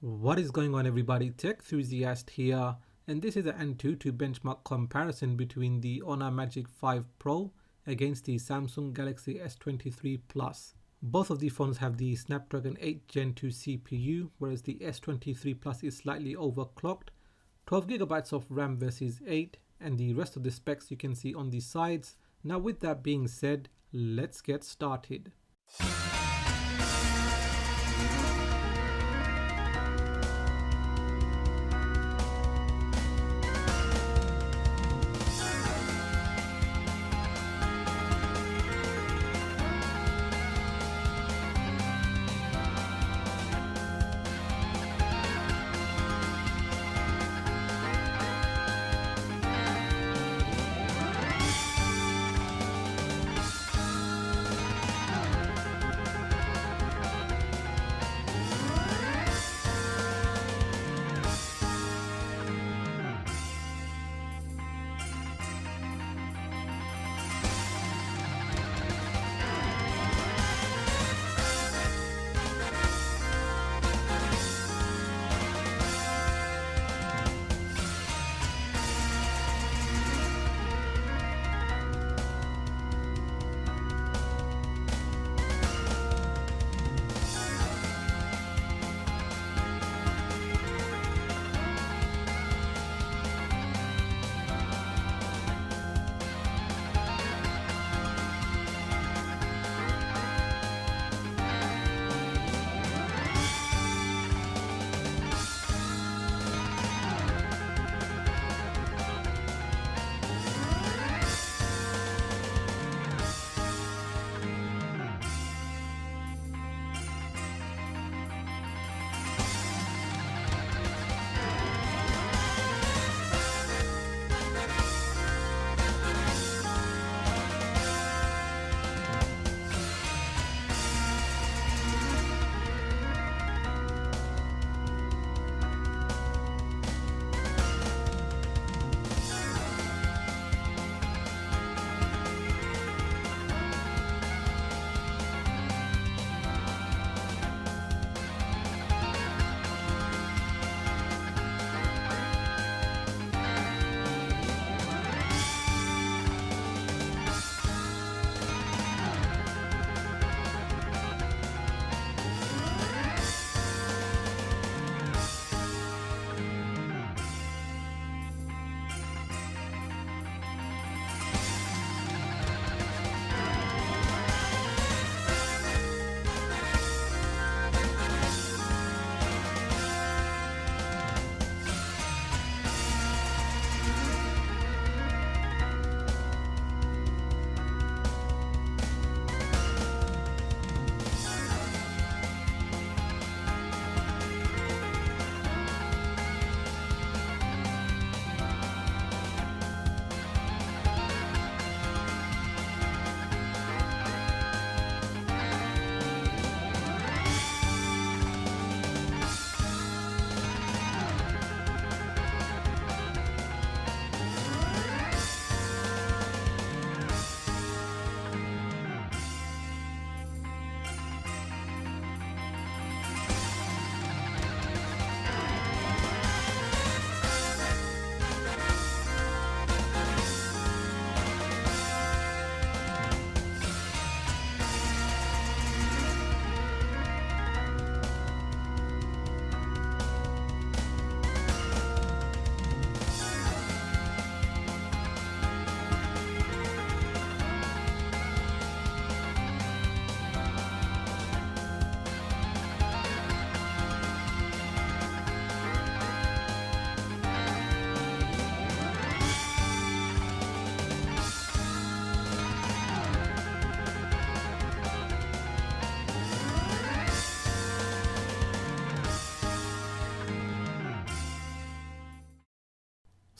What is going on, everybody? Tech enthusiast here, and this is an Antutu benchmark comparison between the Honor Magic5 Pro against the Samsung Galaxy S23 Plus. Both of the phones have the Snapdragon 8 Gen 2 CPU, whereas the S23 Plus is slightly overclocked, 12GB of RAM versus 8, and the rest of the specs you can see on the sides. Now with that being said, let's get started.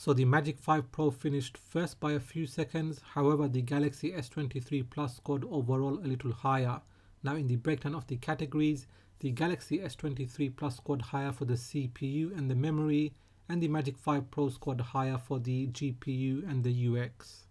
So the Magic 5 Pro finished first by a few seconds. However, the Galaxy S23 Plus scored overall a little higher. Now in the breakdown of the categories, the Galaxy S23 Plus scored higher for the CPU and the memory, and the Magic 5 Pro scored higher for the GPU and the UX.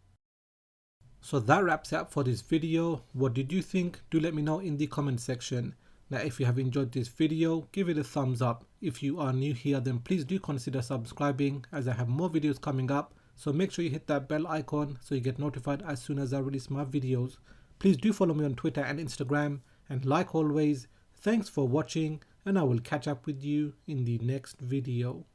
So that wraps it up for this video. What did you think? Do let me know in the comment section. Now if you have enjoyed this video, give it a thumbs up. If you are new here, then please do consider subscribing, as I have more videos coming up. So make sure you hit that bell icon so you get notified as soon as I release my videos. Please do follow me on Twitter and Instagram, and like always, thanks for watching, and I will catch up with you in the next video.